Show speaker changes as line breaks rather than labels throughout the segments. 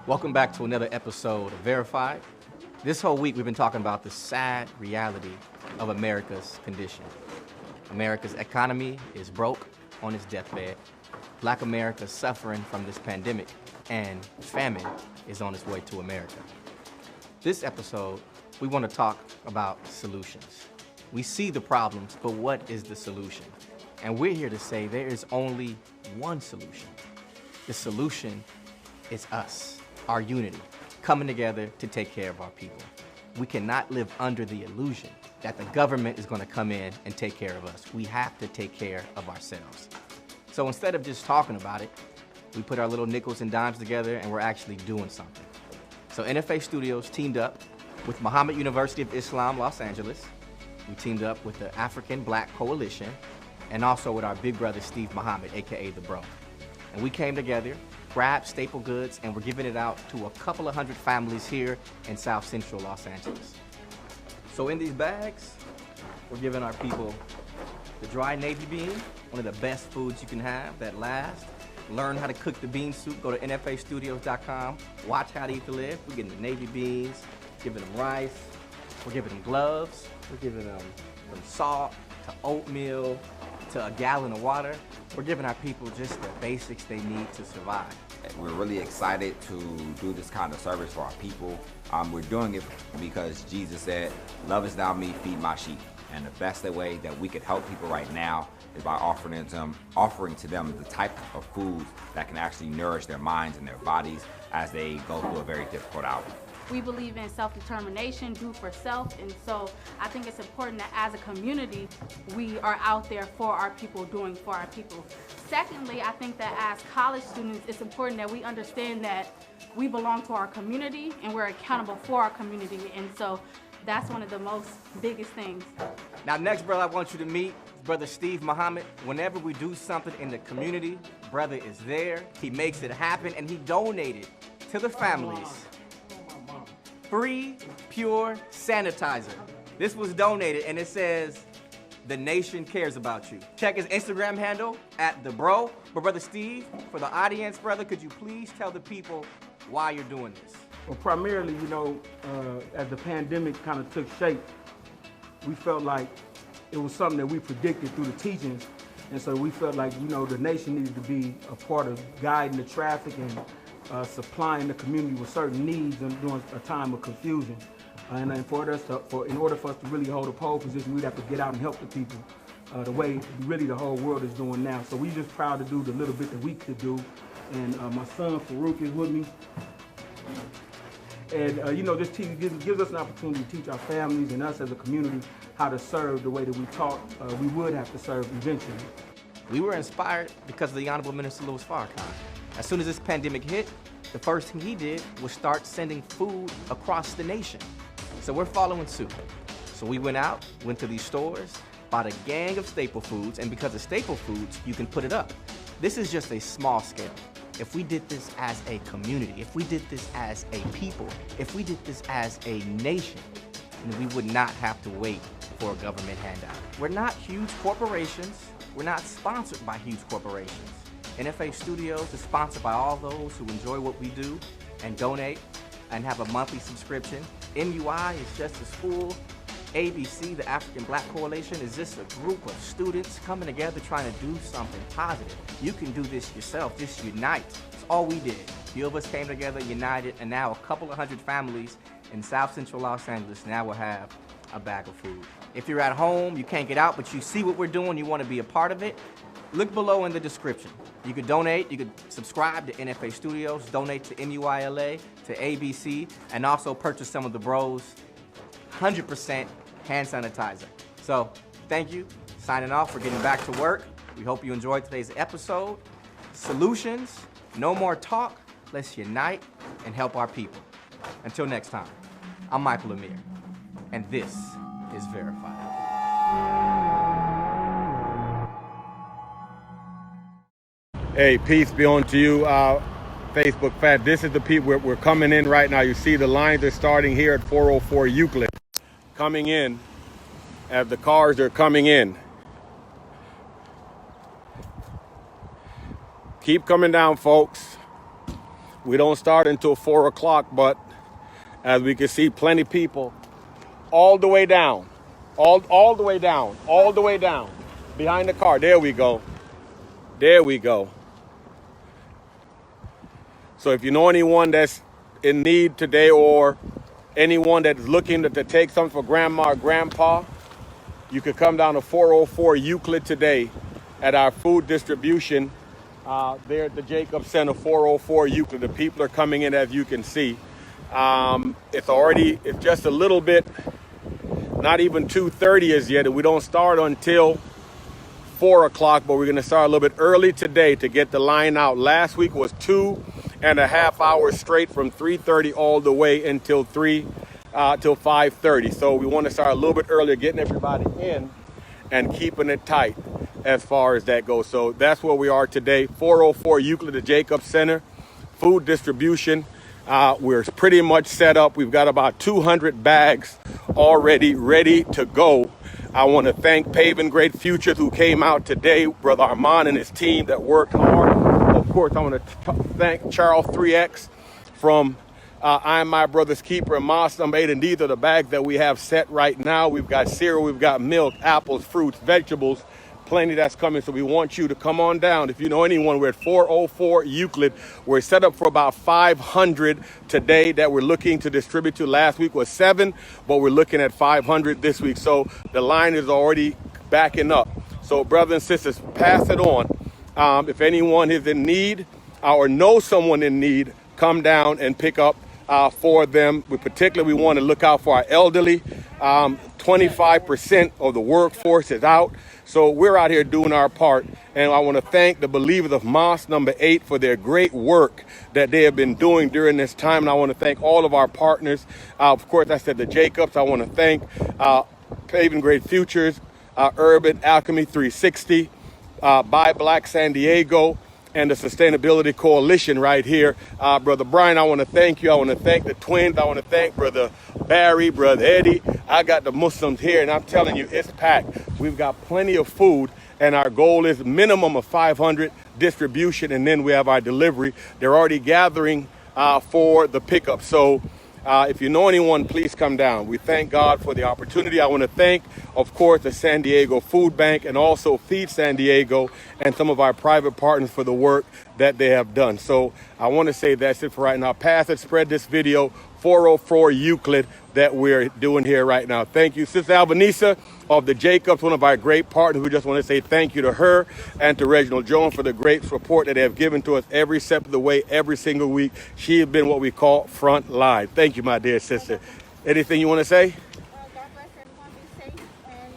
Welcome back to another episode of Verified. This whole week we've been talking about the sad reality of America's condition. America's economy is broke on its deathbed. Black America suffering from this pandemic, and famine is on its way to America. This episode, we want to talk about solutions. We see the problems, but what is the solution? And we're here to say there is only one solution. The solution is us, our unity, coming together to take care of our people. We cannot live under the illusion that the government is going to come in and take care of us. We have to take care of ourselves. So instead of just talking about it, we put our little nickels and dimes together and we're actually doing something. So NFA Studios teamed up with Muhammad University of Islam, Los Angeles. We teamed up with the African Black Coalition and also with our big brother, Steve Muhammad, AKA The Bro. And we came together, grabbed staple goods, and we're giving it out to a couple of hundred families here in South Central Los Angeles. So in these bags, we're giving our people the dry navy bean, one of the best foods you can have that lasts. Learn how to cook the bean soup, go to nfastudios.com, watch how to eat to live. We're getting the navy beans, giving them rice, we're giving them gloves, we're giving them from salt to oatmeal to a gallon of water. We're giving our people just the basics they need to survive.
We're really excited to do this kind of service for our people. We're doing it because Jesus said, "Love is thou me, feed my sheep." And the best way that we could help people right now is by offering to them the type of foods that can actually nourish their minds and their bodies as they go through a very difficult hour.
We believe in self-determination, do for self, and so I think it's important that as a community, we are out there for our people, doing for our people. Secondly, I think that as college students, it's important that we understand that we belong to our community and we're accountable for our community, and so that's one of the most biggest things.
Now next, brother, I want you to meet Brother Steve Muhammad. Whenever we do something in the community, brother is there, he makes it happen, and he donated to the families free, pure sanitizer. This was donated, and it says, "The nation cares about you." Check his Instagram handle @TheBro. But Brother Steve, for the audience, brother, could you please tell the people why you're doing this?
Well, primarily, as the pandemic kind of took shape, we felt like it was something that we predicted through the teachings. And so we felt like, the nation needed to be a part of guiding the traffic and supplying the community with certain needs during a time of confusion. And in order for us to really hold a pole position, we'd have to get out and help the people the way really the whole world is doing now. So we're just proud to do the little bit that we could do. And my son, Farouk, is with me. And, this gives us an opportunity to teach our families and us as a community how to serve the way that we taught we would have to serve eventually.
We were inspired because of the Honorable Minister Louis Farrakhan. As soon as this pandemic hit, the first thing he did was start sending food across the nation. So we're following suit. So we went to these stores, bought a gang of staple foods, and because of staple foods, you can put it up. This is just a small scale. If we did this as a community, if we did this as a people, if we did this as a nation, then we would not have to wait for a government handout. We're not huge corporations. We're not sponsored by huge corporations. NFA Studios is sponsored by all those who enjoy what we do and donate and have a monthly subscription. MUI is just a school. ABC, the African Black Coalition, is just a group of students coming together trying to do something positive. You can do this yourself, just unite. That's all we did. A few of us came together, united, and now a couple of hundred families in South Central Los Angeles now will have a bag of food. If you're at home, you can't get out, but you see what we're doing, you want to be a part of it, look below in the description. You could donate, you could subscribe to NFA Studios, donate to MUILA, to ABC, and also purchase some of the Bros 100% hand sanitizer. So, thank you. Signing off. We're getting back to work. We hope you enjoyed today's episode. Solutions, no more talk. Let's unite and help our people. Until next time, I'm Michael Amir, and this is Verified.
Hey, peace be on to you, Facebook fans. This is the people we're coming in right now. You see the lines are starting here at 404 Euclid. Coming in as the cars are coming in. Keep coming down, folks. We don't start until 4 o'clock, but as we can see, plenty of people all the way down, all the way down, all the way down behind the car. There we go. There we go. So if you know anyone that's in need today, or anyone that's looking to take something for grandma or grandpa, you could come down to 404 Euclid today at our food distribution there at the Jacobs Center, 404 Euclid. The people are coming in, as you can see. It's just a little bit, not even 2:30 as yet, and we don't start until 4 o'clock, but we're going to start a little bit early today to get the line out. Last week was 2.5 hours straight from 3:30 all the way until till 5:30. So we want to start a little bit earlier, getting everybody in and keeping it tight as far as that goes. So that's where we are today, 404 Euclid, the Jacobs Center, food distribution. We're pretty much set up. We've got about 200 bags already ready to go. I want to thank Paving Great Futures who came out today, Brother Armand and his team that worked hard. Of course, I want to thank Charles 3X from I Am My Brother's Keeper and Mosque number 8. And these are the bags that we have set right now. We've got cereal, we've got milk, apples, fruits, vegetables, plenty that's coming. So we want you to come on down. If you know anyone, we're at 404 Euclid. We're set up for about 500 today that we're looking to distribute to. Last week was 7, but we're looking at 500 this week. So the line is already backing up. So brothers and sisters, pass it on. If anyone is in need or knows someone in need, come down and pick up for them. We particularly want to look out for our elderly. 25% of the workforce is out. So we're out here doing our part. And I want to thank the Believers of Mosque number 8 for their great work that they have been doing during this time. And I want to thank all of our partners. Of course, I said the Jacobs. I want to thank Paving Great Futures, Urban Alchemy 360, Buy Black San Diego, and the Sustainability Coalition right here. Brother Brian, I want to thank you. I want to thank the twins. I want to thank Brother Barry, Brother Eddie. I got the Muslims here, and I'm telling you, it's packed. We've got plenty of food, and our goal is minimum of 500 distribution, and then we have our delivery. They're already gathering for the pickup. So if you know anyone, please come down. We thank God for the opportunity. I want to thank, of course, the San Diego Food Bank and also Feed San Diego and some of our private partners for the work that they have done. So I want to say that's it for right now. Pass it, spread this video, 404 Euclid that we're doing here right now. Thank you, Sister Albanisa of the Jacobs, one of our great partners. We just want to say thank you to her and to Reginald Jones for the great support that they have given to us every step of the way, every single week. She has been what we call front line. Thank you, my dear sister. Anything you want to say?
God bless everyone. Be safe, and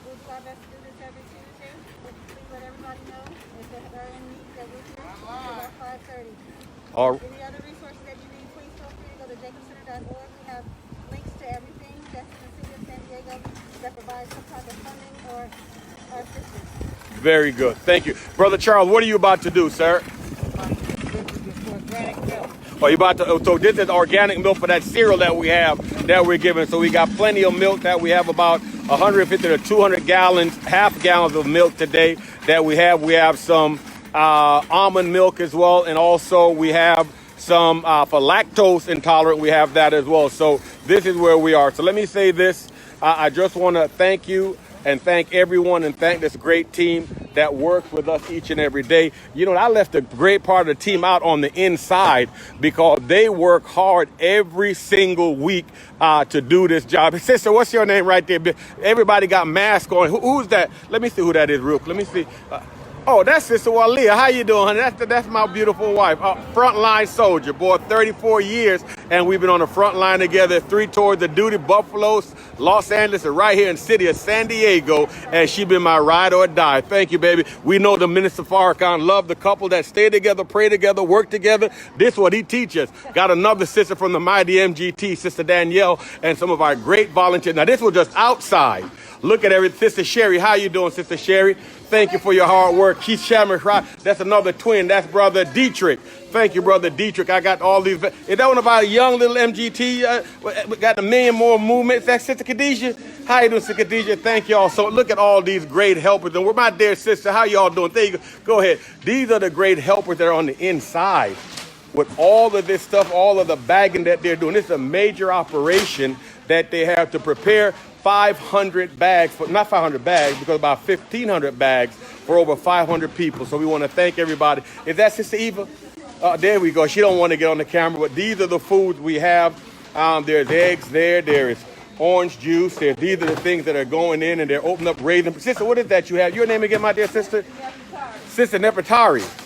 we'll do our best to do this every Tuesday. Please let everybody know if they are in need that we're here about 5:30. Any other resources that you need, please feel free to go to jacobcenter.org. We have links to everything that's in the city of San Diego that provides some type of funding or assistance.
Very good. Thank you. Brother Charles, what are you about to do, sir? Oh, you about to? So this is organic milk for that cereal that we have that we're giving. So we got plenty of milk that we have, about 150 to 200 gallons, half gallons of milk today that we have. We have some almond milk as well, and also we have some for lactose intolerant. We have that as well. So this is where we are. So let me say this. I just want to thank you and thank everyone and thank this great team that works with us each and every day. You know, I left a great part of the team out on the inside because they work hard every single week to do this job. Sister, what's your name right there? Everybody got masks on. Who's that? Let me see who that is real quick. Let me see. Oh, that's Sister Walia. How you doing, honey? That's my beautiful wife. Frontline soldier, boy, 34 years, and we've been on the front line together, 3 tours of duty, Buffalo, Los Angeles, and right here in the city of San Diego, and she been my ride or die. Thank you, baby. We know the Minister Farrakhan loved the couple that stay together, pray together, work together. This is what he teaches. Got another sister from the mighty MGT, Sister Danielle, and some of our great volunteers. Now, this was just outside. Look at everything. Sister Sherry, how you doing, Sister Sherry? Thank you for your hard work. Keith Shamrock, that's another twin. That's Brother Dietrich. Thank you, Brother Dietrich. I got all these. Is that one about a young little MGT? Got a million more movements. That's Sister Khadijah. How you doing, Sister Khadijah? Thank y'all. So look at all these great helpers. And we're my dear sister. How y'all doing? There you go. Go ahead. These are the great helpers that are on the inside. with all of this stuff, all of the bagging that they're doing. This is a major operation that they have to prepare 500 bags, for not 500 bags, because about 1,500 bags for over 500 people. So we want to thank everybody. Is that Sister Eva? There we go. She don't want to get on the camera, but these are the foods we have. There's eggs there. There is orange juice. These are the things that are going in, and they're opening up raisins. Sister, what is that you have? Your name again, my dear sister?
Nefertari.
Sister Nefertari.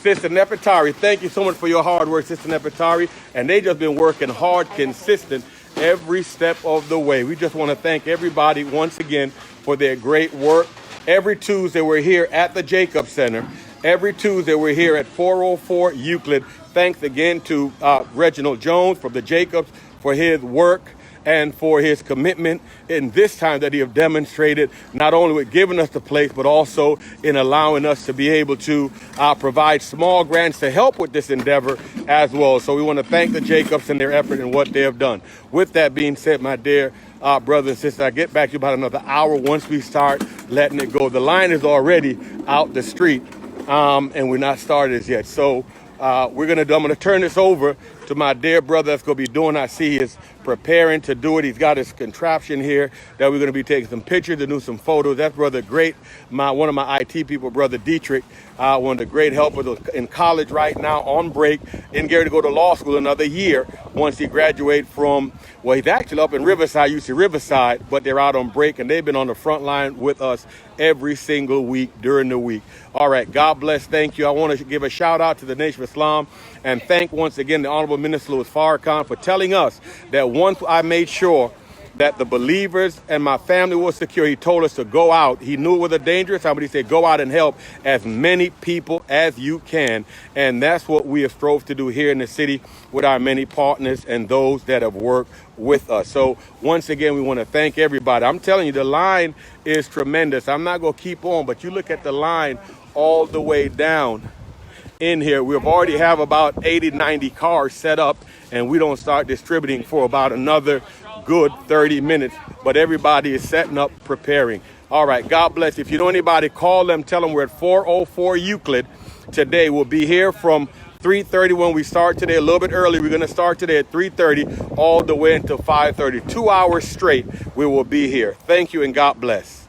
Sister Nefertari, thank you so much for your hard work, Sister Nefertari. And they just been working hard, consistent, every step of the way. We just want to thank everybody once again for their great work. Every Tuesday we're here at the Jacob Center. Every Tuesday we're here at 404 Euclid. Thanks again to Reginald Jones from the Jacobs for his work and for his commitment in this time that he have demonstrated, not only with giving us the place, but also in allowing us to be able to provide small grants to help with this endeavor as well. So we want to thank the Jacobs and their effort and what they have done. With that being said, my dear brothers and sisters, I get back to you about another hour once we start letting it go. The line is already out the street, and we're not started as yet. So I'm going to turn this over to my dear brother that's going to be doing. I see he is preparing to do it. He's got his contraption here that we're going to be taking some pictures and do some photos. That's brother great, one of my IT people, brother Dietrich, one of the great helpers in college right now on break, and getting to go to law school another year once he graduates from, well, he's actually up in Riverside, UC Riverside, but they're out on break, and they've been on the front line with us every single week during the week. All right, God bless. Thank you. I want to give a shout out to the Nation of Islam and thank once again the Honorable Minister Louis Farrakhan for telling us that once I made sure that the believers and my family was secure, he told us to go out. He knew it was a dangerous time, but he said, go out and help as many people as you can. And that's what we have strove to do here in the city with our many partners and those that have worked with us. So once again, we want to thank everybody. I'm telling you, the line is tremendous. I'm not going to keep on, but you look at the line all the way down in here. We've already have about 80, 90 cars set up, and we don't start distributing for about another good 30 minutes, but everybody is setting up, preparing. All right, God bless. If you know anybody, call them, tell them we're at 404 Euclid today. We'll be here from 3:30 when we start today, a little bit early. We're going to start today at 3:30 all the way until 5:30. 2 hours straight we will be here. Thank you and God bless.